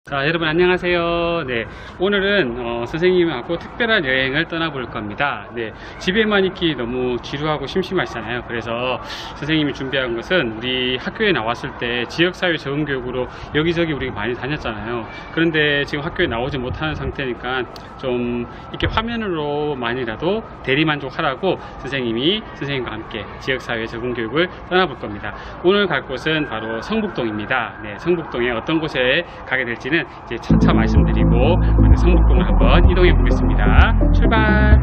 자, 여러분 안녕하세요. 네, 오늘은 선생님하고 특별한 여행을 떠나볼 겁니다. 네, 집에만 있기 너무 지루하고 심심하시잖아요. 그래서 선생님이 준비한 것은 우리 학교에 나왔을 때 지역사회 적응교육으로 여기저기 우리가 많이 다녔잖아요. 그런데 지금 학교에 나오지 못하는 상태니까 좀 이렇게 화면으로만이라도 대리만족하라고 선생님과 함께 지역사회 적응교육을 떠나볼 겁니다. 오늘 갈 곳은 바로 성북동입니다. 네, 성북동에 어떤 곳에 가게 될지는 이제 차차 말씀드리고 성북동을 한번 이동해 보겠습니다. 출발!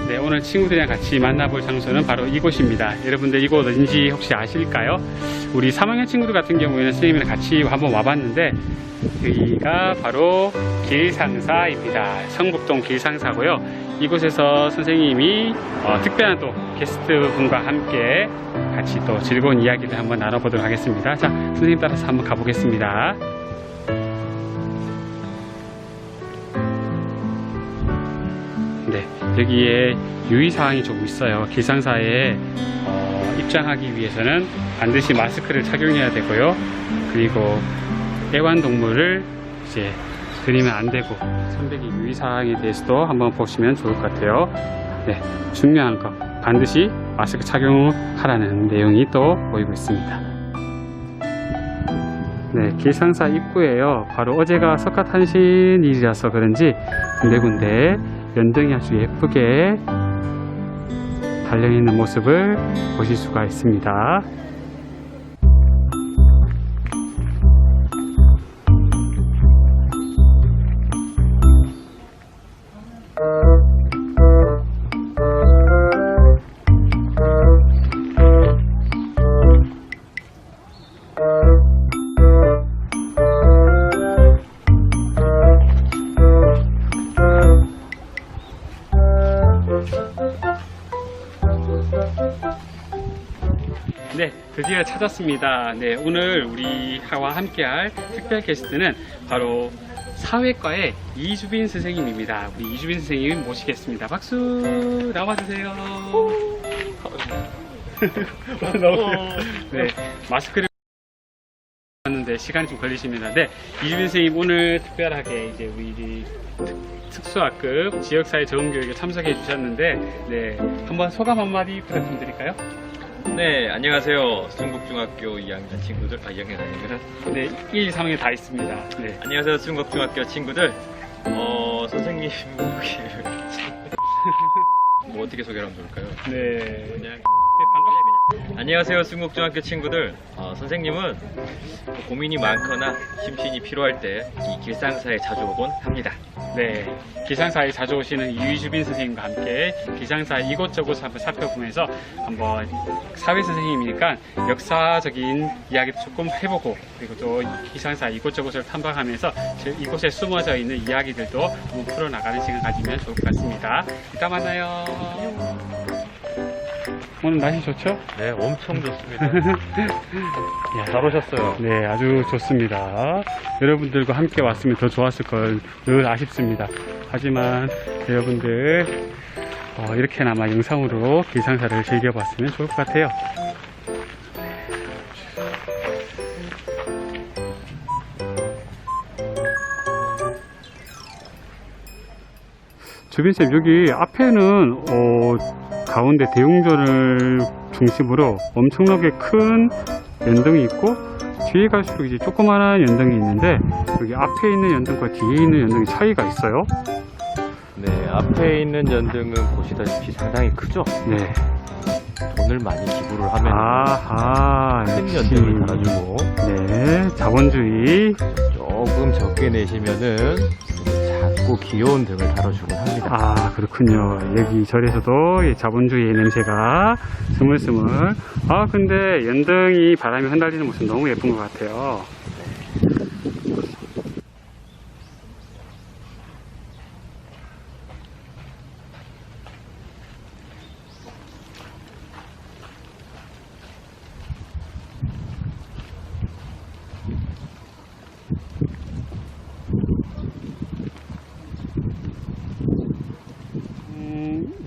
네, 오늘 친구들이랑 같이 만나볼 장소는 바로 이곳입니다. 여러분들 이곳 어딘지 혹시 아실까요? 우리 3학년 친구들 같은 경우에는 선생님이랑 같이 한번 와봤는데 여기가 바로 길상사입니다. 성북동 길상사고요. 이곳에서 선생님이 특별한 또 게스트분과 함께 같이 또 즐거운 이야기를 한번 나눠보도록 하겠습니다. 자, 선생님 따라서 한번 가보겠습니다. 네, 여기에 유의사항이 조금 있어요. 길상사에 입장하기 위해서는 반드시 마스크를 착용해야 되고요. 그리고 애완동물을 이제 들이면 안 되고, 선배기 유의사항에 대해서도 한번 보시면 좋을 것 같아요. 네, 중요한 거 반드시 마스크 착용하라는 내용이 또 보이고 있습니다. 네, 길상사 입구에요. 바로 어제가 석가탄신일이라서 그런지 군데군데 연등이 아주 예쁘게 달려있는 모습을 보실 수가 있습니다. 네, 드디어 찾았습니다. 네, 오늘 우리와 함께할 특별 게스트는 바로 사회과의 이주빈 선생님입니다. 우리 이주빈 선생님 모시겠습니다. 박수! 나와주세요. 네, 마스크를 하는데 시간이 좀 걸리십니다. 네, 이주빈 선생님 오늘 특별하게 이제 우리 특수학급 지역사회 적응교육에 참석해 주셨는데, 네, 한번 소감 한마디 부탁드릴까요? 네, 안녕하세요. 충북중학교 2학년 친구들, 2학년 아니구나. 네, 1, 2, 3학년 다 있습니다. 네. 안녕하세요, 충북중학교 친구들. 선생님, 뭐 어떻게 소개를 하면 좋을까요? 네. 그냥. 반갑습니다. 안녕하세요, 충북중학교 친구들. 선생님은 고민이 많거나 심신이 필요할 때 이 길상사에 자주 오곤 합니다. 네, 기상사에 자주 오시는 이주빈 선생님과 함께 기상사 이곳저곳 한번 살펴보면서 한번 사회 선생님이니까 역사적인 이야기도 조금 해보고, 그리고 또 기상사 이곳저곳을 탐방하면서 이곳에 숨어져 있는 이야기들도 한번 풀어나가는 시간 가지면 좋을 것 같습니다. 이따 만나요. 오늘 날씨 좋죠? 네, 엄청 좋습니다. 야, 잘 오셨어요. 네, 아주 좋습니다. 여러분들과 함께 왔으면 더 좋았을 걸 늘 아쉽습니다. 하지만 여러분들 이렇게나마 영상으로 길상사를 즐겨봤으면 좋을 것 같아요. 주빈쌤, 여기 앞에는 가운데 대웅전을 중심으로 엄청나게 큰 연등이 있고, 뒤에 갈수록 이제 조그마한 연등이 있는데, 여기 앞에 있는 연등과 뒤에 있는 연등이 차이가 있어요. 네, 앞에 있는 연등은 보시다시피 상당히 크죠? 네. 돈을 많이 기부를 하면 큰 역시. 연등을 달아주고, 네, 자본주의. 조금 적게 내시면은 작고 귀여운 등을 달아주곤 합니다. 아, 그렇군요. 여기 절에서도 이 자본주의의 냄새가 스물스물. 아, 근데 연등이 바람에 흩날리는 모습 너무 예쁜 것 같아요.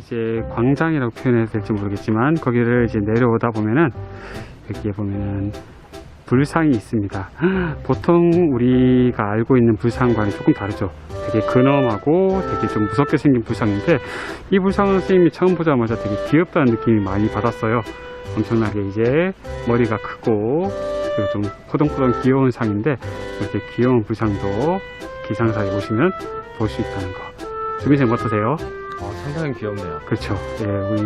이제 광장이라고 표현해야 될지 모르겠지만 거기를 이제 내려오다 보면은 여기에 보면은 불상이 있습니다. 보통 우리가 알고 있는 불상과는 조금 다르죠. 되게 근엄하고 되게 좀 무섭게 생긴 불상인데 이 불상은 선생님이 처음 보자마자 되게 귀엽다는 느낌이 많이 받았어요. 엄청나게 이제 머리가 크고 그리고 좀 포동포동 귀여운 상인데 이렇게 귀여운 불상도 기상사에 오시면 볼 수 있다는 거. 주민생 어떠세요? 상당히 귀엽네요. 그렇죠. 예, 우리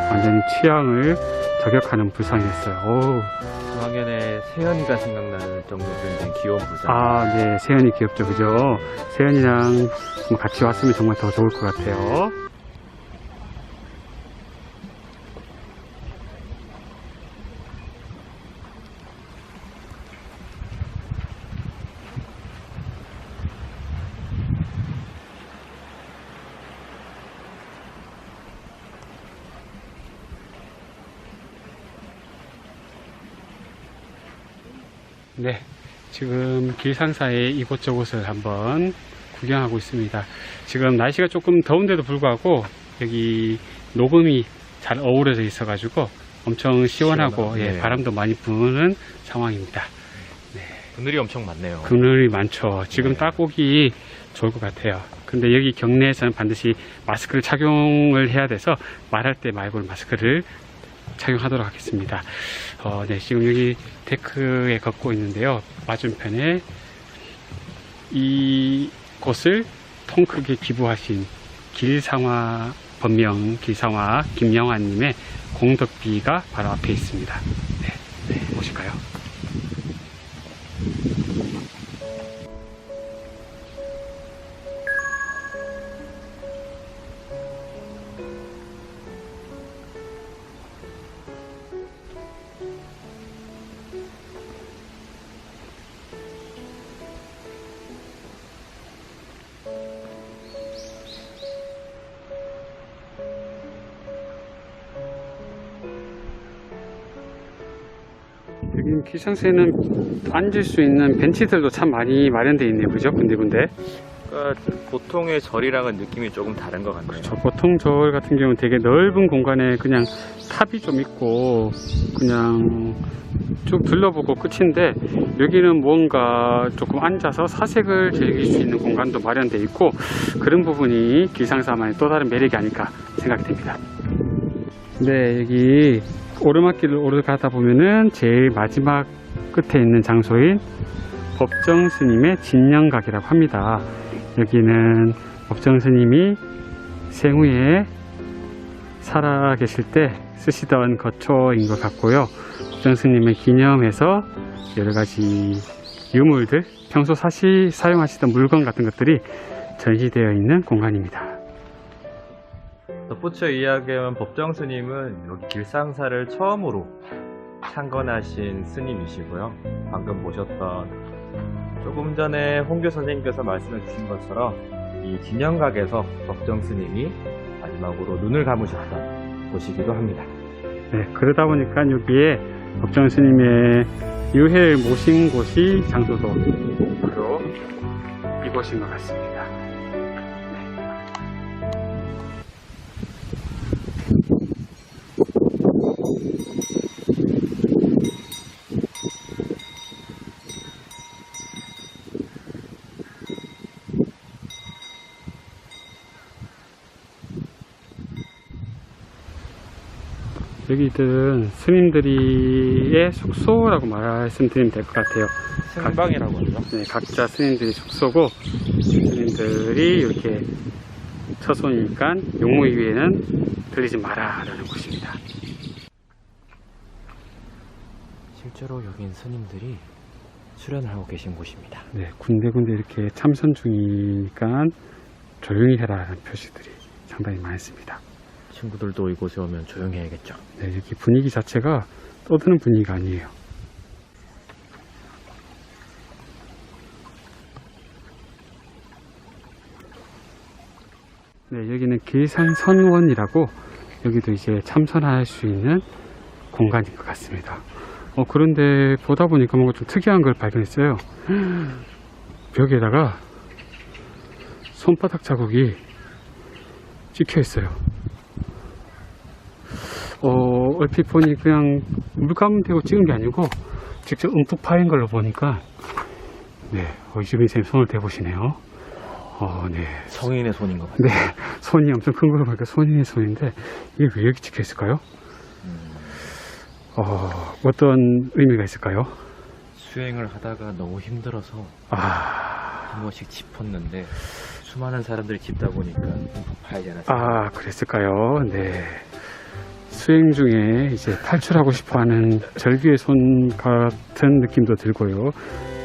완전히 취향을 저격하는 불상이었어요. 오. 중학년에 세연이가 생각나는 정도로 굉장히 귀여운 불상. 아, 네, 세연이 귀엽죠, 그죠? 세연이랑 같이 왔으면 정말 더 좋을 것 같아요. 네, 지금 길상사의 이곳저곳을 한번 구경하고 있습니다. 지금 날씨가 조금 더운데도 불구하고 여기 녹음이 잘 어우러져 있어 가지고 엄청 시원하고 예, 네. 바람도 많이 부는 상황입니다. 그늘이 엄청 많네요. 그늘이 많죠. 지금 네. 딱 오기 좋을 것 같아요. 근데 여기 경내에서는 반드시 마스크를 착용을 해야 돼서 말할 때 말고는 마스크를 착용하도록 하겠습니다. 네, 지금 여기 데크에 걷고 있는데요. 맞은편에 이 곳을 통 크게 기부하신 길상화 법명 길상화 김영환님의 공덕비가 바로 앞에 있습니다. 네, 보실까요? 여기 기상세는 앉을 수 있는 벤치들도 참 많이 마련되어 있네요. 그죠? 군데군데. 그러니까 보통의 절이랑은 느낌이 조금 다른 것 같네요. 저 보통 절 같은 경우는 되게 넓은 공간에 그냥 탑이 좀 있고 그냥 쭉 둘러보고 끝인데 여기는 뭔가 조금 앉아서 사색을 즐길 수 있는 공간도 마련되어 있고 그런 부분이 길상사만의 또 다른 매력이 아닐까 생각이 됩니다. 네, 여기 오르막길을 오르가다 보면은 제일 마지막 끝에 있는 장소인 법정 스님의 진령각이라고 합니다. 여기는 법정 스님이 생후에 살아 계실 때 쓰시던 거처인 것 같고요. 법정 스님을 기념해서 여러 가지 유물들, 평소 사용하시던 물건 같은 것들이 전시되어 있는 공간입니다. 덧붙여 이야기하면 법정 스님은 여기 길상사를 처음으로 창건하신 스님이시고요. 방금 보셨던 조금 전에 홍교 선생님께서 말씀해 주신 것처럼 이 진영각에서 법정 스님이 마지막으로 눈을 감으셨던 곳이기도 합니다. 네, 그러다 보니까 여기에 법정 스님의 유해를 모신 곳이 장소도 바로 이곳인 것 같습니다. 여기들은 스님들의 숙소라고 말씀드리면 될 것 같아요. 생방이라고 하죠. 네, 각자 스님들이 숙소고 스님들이 이렇게 처손이니까 용무위 위에는 들리지 마라 라는 곳입니다. 실제로 여긴 스님들이 수련을 하고 계신 곳입니다. 네, 군데군데 이렇게 참선 중이니까 조용히 해라 라는 표시들이 상당히 많습니다. 친구들도 이곳에 오면 조용히 해야겠죠. 네, 여기 분위기 자체가 떠드는 분위기가 아니에요. 네, 여기는 길상선원이라고 여기도 이제 참선할 수 있는 공간인 것 같습니다. 그런데 보다 보니까 뭔가 좀 특이한 걸 발견했어요. 벽에다가 손바닥 자국이 찍혀 있어요. 얼핏 보니 그냥 물감 대고 찍은 게 아니고 직접 움푹 파인 걸로 보니까 네, 이주빈 선생님 손을 대보시네요. 네. 성인의 손인 것 같아요. 네, 손이 엄청 큰 걸로 보니까 손인의 손인데 이게 왜 여기 찍혀 있을까요? 어떤 의미가 있을까요? 수행을 하다가 너무 힘들어서 한 번씩 짚었는데 수많은 사람들이 짚다 보니까 파이지 않았어요. 그랬을까요? 네. 수행 중에 이제 탈출하고 싶어 하는 절규의 손 같은 느낌도 들고요.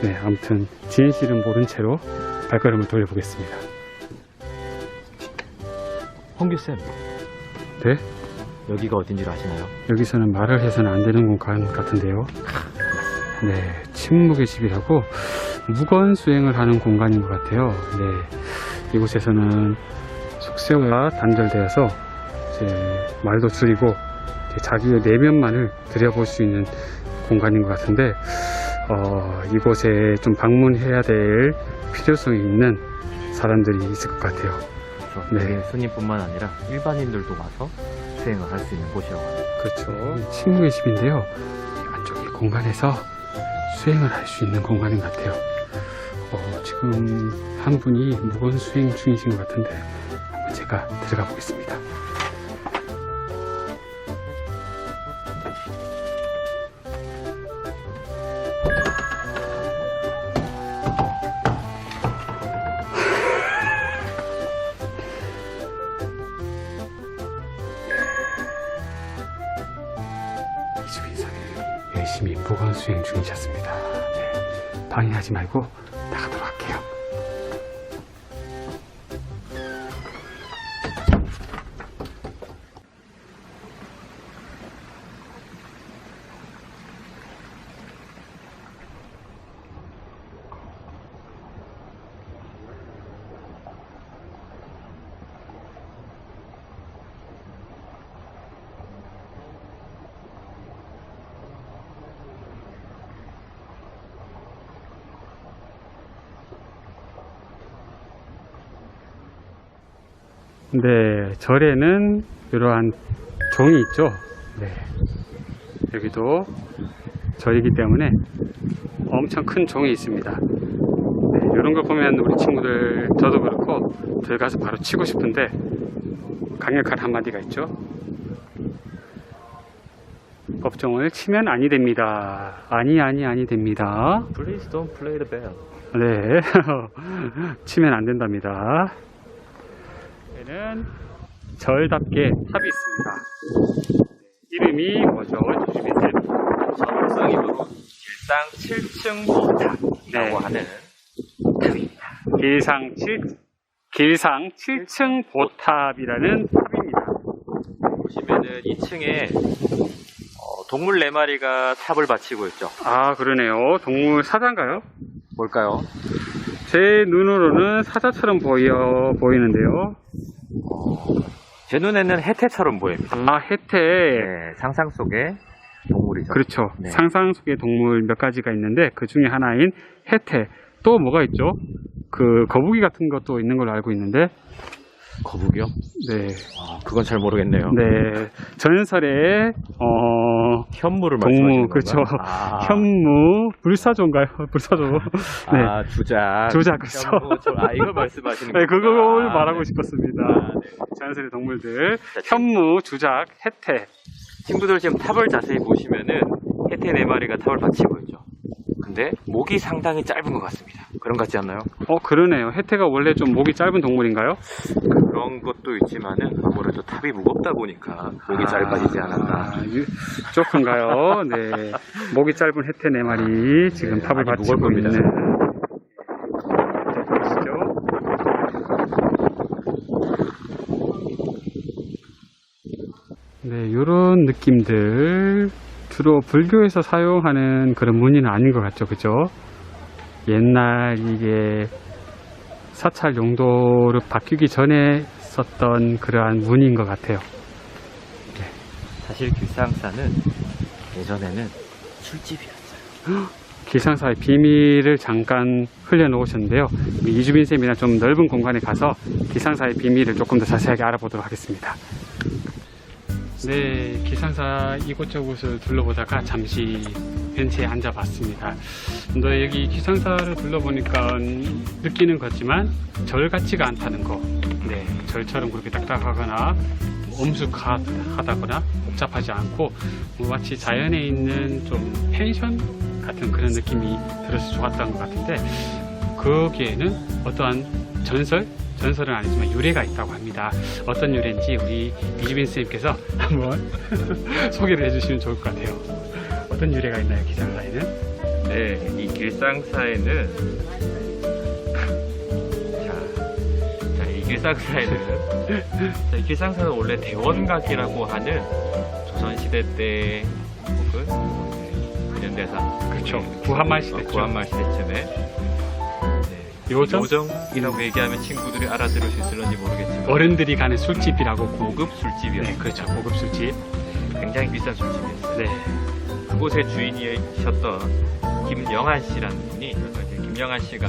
네, 아무튼 진실은 모른 채로 발걸음을 돌려보겠습니다. 홍규쌤, 네? 여기가 어딘지 아시나요? 여기서는 말을 해서는 안 되는 공간 같은데요. 네, 침묵의 집이라고 무건 수행을 하는 공간인 것 같아요. 네, 이곳에서는 속세와 단절되어서 이제 말도 줄이고 이제 자기의 내면만을 들여볼 수 있는 공간인 것 같은데 이곳에 좀 방문해야 될 필요성이 있는 사람들이 있을 것 같아요. 네, 스님뿐만 아니라 일반인들도 와서 수행을 할 수 있는 곳이라고 합니다. 그렇죠. 침묵의 집인데요. 안쪽의 공간에서 수행을 할 수 있는 공간인 것 같아요. 지금 한 분이 무건 수행 중이신 것 같은데 한번 제가 들어가 보겠습니다. 이주빈 선생님 열심히 무건 수행 중이셨습니다. 네, 방해하지 말고 나가도록 할게요. 네, 절에는 이러한 종이 있죠. 네, 여기도 절이기 때문에 엄청 큰 종이 있습니다. 네, 이런 걸 보면 우리 친구들, 저도 그렇고 들어가서 바로 치고 싶은데 강력한 한마디가 있죠. 법종을 치면 아니 됩니다. 아니 됩니다. Please don't play the bell. 네, 치면 안 된답니다. 여기는 절답게 탑이 있습니다. 이름이 뭐죠? 전성임으로 길상 7층 보탑이라고 하는 탑입니다. 길상 7층 보탑이라는 탑입니다. 보시면은 2층에 동물 4마리가 탑을 바치고 있죠. 그러네요. 동물 사자인가요? 뭘까요? 제 눈으로는 사자처럼 보이는데요. 제 눈에는 해태처럼 보입니다. 해태. 네, 상상 속의 동물이죠. 그렇죠. 네. 상상 속의 동물 몇 가지가 있는데 그 중에 하나인 해태. 또 뭐가 있죠? 그 거북이 같은 것도 있는 걸로 알고 있는데. 거북이요? 네. 그건 잘 모르겠네요. 네. 전설의 현무를 동물, 말씀하시는 그렇죠. 건가요? 현무, 불사조인가요? 불사조. 네. 주작. 주작, 그렇죠. 현무, 이걸 말씀하시는 네, 거구나. 그걸 말하고 싶었습니다. 네. 자연스레 동물들. 현무, 주작, 해태. 친구들 지금 탑을 자세히 보시면은 해태 4마리가 탑을 받치고 있죠. 근데 목이 상당히 짧은 것 같습니다. 그런 것 같지 않나요? 그러네요. 해태가 원래 좀 목이 짧은 동물인가요? 그런 것도 있지만은 아무래도 탑이 무겁다 보니까 목이 짧아지지 않았나. 조금가요? 네. 목이 짧은 해태 4마리 지금 탑을 많이 받치고 무거울 있는. 겁니다. 보시죠. 네, 요런 느낌들. 주로 불교에서 사용하는 그런 무늬는 아닌 것 같죠, 그죠? 옛날 이게 사찰 용도로 바뀌기 전에 썼던 그러한 무늬인 것 같아요. 사실 길상사는 예전에는 술집이었어요. 길상사의 비밀을 잠깐 흘려놓으셨는데요. 이주빈 쌤이랑 좀 넓은 공간에 가서 길상사의 비밀을 조금 더 자세하게 알아보도록 하겠습니다. 네, 기상사 이곳저곳을 둘러보다가 잠시 벤치에 앉아봤습니다. 근데 여기 기상사를 둘러보니까 느끼는 거지만 절 같지가 않다는 거. 네, 절처럼 그렇게 딱딱하거나 엄숙하다거나 복잡하지 않고 마치 자연에 있는 좀 펜션 같은 그런 느낌이 들어서 좋았던 것 같은데, 거기에는 어떠한 전설은 아니지만 유래가 있다고 합니다. 어떤 유래인지 우리 이주빈 선생님께서 한번 소개를 해주시면 좋을 것 같아요. 어떤 유래가 있나요, 기상사에는? 네, 이 길상사에는 이 길상사는 원래 대원각이라고 하는 조선시대 때 혹은 근현대사, 그렇죠. 구한말 시대죠. 구한말 시대쯤에 요정이라고 얘기하면 친구들이 알아들을 수 있을런지 모르겠지만 어른들이 가는 술집이라고. 고급 술집이었어요. 네, 그렇죠. 고급 술집. 굉장히 비싼 술집이었어요. 네. 그곳의 주인이셨던 김영한 씨라는 분이, 그래서 이제 김영한 씨가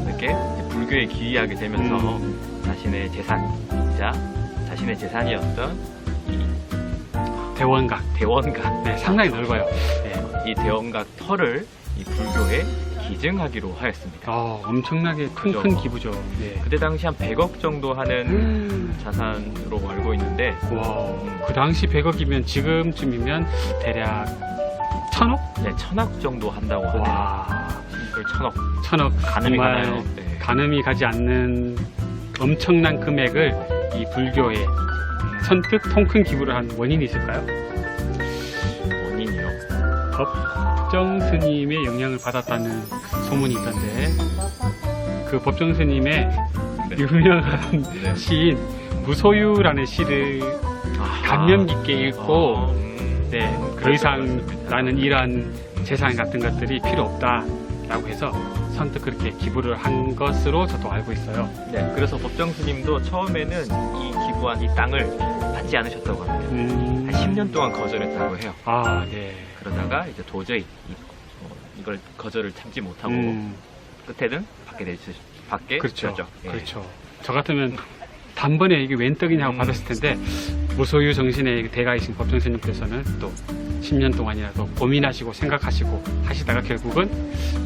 이렇게 불교에 귀의하게 되면서 자신의 재산이자 자신의 재산이었던 이 대원각. 대원각, 네, 상당히 넓어요. 네. 이 대원각 터를 이 불교에 기증하기로 하였습니다. 엄청나게 큰 기부죠. 네. 그때 당시 한 100억 정도 하는 자산으로 알고 있는데, 와, 그 당시 100억이면 지금쯤이면 대략 1000억? 네, 1000억 정도 한다고 하네요. 와, 이걸 1000억. 1000억. 가늠이 정말 가나요? 네. 가늠이 가지 않는 엄청난 금액을 이 불교에 선뜻 통큰 기부를 한 원인이 있을까요? 원인이요. 법정 스님의 영향을 받았다는 소문이 있던데, 그 법정 스님의 유명한 네. 시인 무소유라는 시를 감명 깊게 읽고 네, 더 이상 나는 이러한 재산 같은 것들이 필요 없다라고 해서 선뜻 그렇게 기부를 한 것으로 저도 알고 있어요. 네, 그래서 법정 스님도 처음에는 이 기부한 이 땅을 받지 않으셨다고 합니다. 한 10년 동안 거절했다고 해요. 아, 네. 그러다가 이제 도저히 이걸 거절을 참지 못하고 끝에는 받게 그렇죠. 되었죠. 예. 그렇죠. 저 같으면 단번에 이게 웬 떡이냐고 받았을 텐데, 무소유 정신의 대가이신 법정 스님께서는 또 10년 동안이라도 고민하시고 생각하시고 하시다가 결국은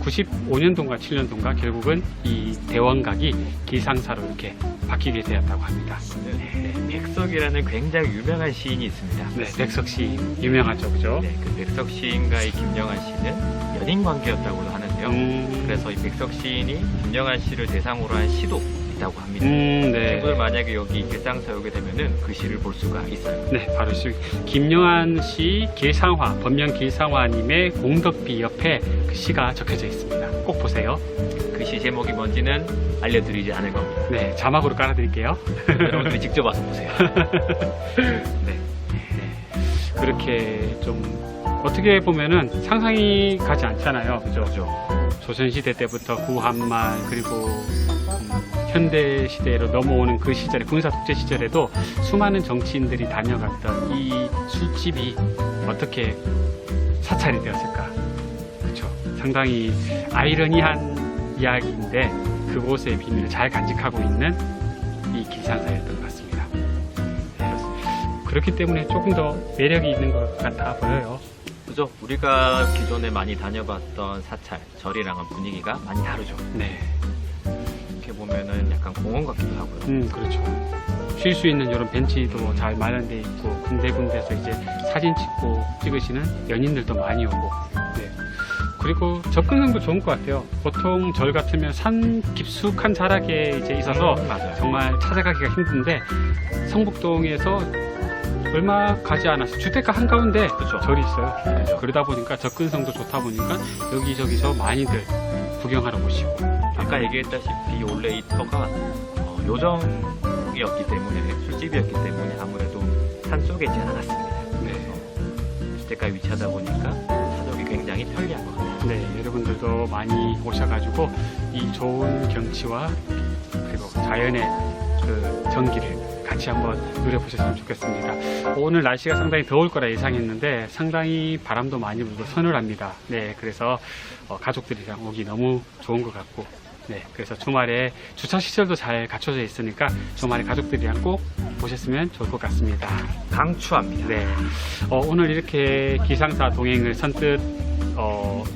95년도인가 7년도인가 결국은 이 대원각이 기상사로 이렇게 바뀌게 되었다고 합니다. 네, 백석이라는 굉장히 유명한 시인이 있습니다. 네, 백석 시인 유명하죠, 그죠? 네, 그 백석 시인과 이 김영한 씨는 연인 관계였다고도 하는데요. 그래서 이 백석 시인이 김영한 씨를 대상으로 한 시도 있다고 합니다. 네. 친구들 만약에 여기 길상사 오게 되면은 그 시를 볼 수가 있어요. 네, 바로 김영한 씨 길상화, 법명 길상화님의 공덕비 옆에 그 시가 적혀져 있습니다. 꼭 보세요. 그 시 제목이 뭔지는 알려드리지 않을 겁니다. 네, 자막으로 깔아드릴게요. 여러분들이 직접 와서 보세요. 네. 그렇게 좀 어떻게 보면은 상상이 가지 않잖아요, 그죠? 조선시대 때부터 구한말, 그리고 현대 시대로 넘어오는 그 시절에, 군사 독재 시절에도 수많은 정치인들이 다녀갔던 이 술집이 어떻게 사찰이 되었을까? 그렇죠. 상당히 아이러니한 이야기인데 그곳의 비밀을 잘 간직하고 있는 이 길상사였던 것 같습니다. 그렇기 때문에 조금 더 매력이 있는 것 같아 보여요. 그죠? 우리가 기존에 많이 다녀봤던 사찰, 절이랑은 분위기가 많이 다르죠. 네. 이렇게 보면은 약간 공원 같기도 하고요. 그렇죠. 쉴 수 있는 이런 벤치도 잘 마련되어 있고, 군데군데서 이제 사진 찍으시는 연인들도 많이 오고, 네. 그리고 접근성도 좋은 것 같아요. 보통 절 같으면 산 깊숙한 자락에 이제 있어서 맞아요. 정말 찾아가기가 힘든데, 성북동에서 얼마 가지 않아서 주택가 한가운데 그쵸. 절이 있어요. 그죠. 그러다 보니까 접근성도 좋다 보니까 여기저기서 많이들 구경하러 오시고. 아까 얘기했다시피 원래 이 터가 요정이었기 때문에, 술집이었기 때문에 아무래도 산속에 있지 않았습니다. 네. 주택가에 위치하다 보니까 사족이 굉장히 편리한 것 같아요. 네, 여러분들도 많이 오셔가지고 이 좋은 경치와 그리고 자연의 그 전기를 같이 한번 누려보셨으면 좋겠습니다. 오늘 날씨가 상당히 더울 거라 예상했는데 상당히 바람도 많이 불고 서늘합니다. 네, 그래서 가족들이랑 오기 너무 좋은 것 같고, 네, 그래서 주말에 주차 시설도 잘 갖춰져 있으니까 주말에 가족들이랑 꼭 보셨으면 좋을 것 같습니다. 강추합니다. 네, 오늘 이렇게 기상사 동행을 선뜻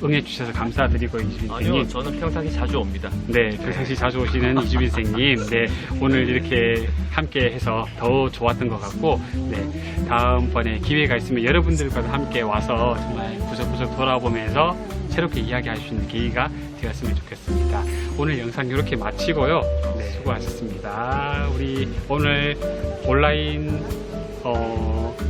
응해주셔서 감사드리고 이주빈 아니요, 선생님. 저는 평상시 자주 옵니다. 네, 평상시 자주 오시는 이주빈 선생님. 네, 오늘 이렇게 함께 해서 더 좋았던 것 같고, 네, 다음번에 기회가 있으면 여러분들과도 함께 와서 정말 구석구석 돌아보면서 새롭게 이야기할 수 있는 계기가 되었으면 좋겠습니다. 오늘 영상 이렇게 마치고요. 네, 수고하셨습니다. 우리 오늘 온라인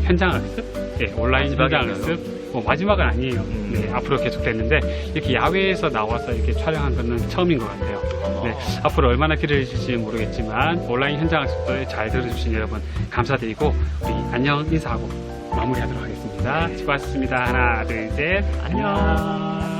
현장 학습? 네, 온라인 현장 학습. 마지막은 아니에요. 네, 앞으로 계속됐는데 이렇게 야외에서 나와서 이렇게 촬영한 거는 처음인 것 같아요. 네, 앞으로 얼마나 길어질지 모르겠지만 온라인 현장 학습도 잘 들어주신 여러분 감사드리고 우리 안녕 인사하고 마무리하도록 하겠습니다. 수고하셨습니다. 하나, 둘, 셋. 안녕.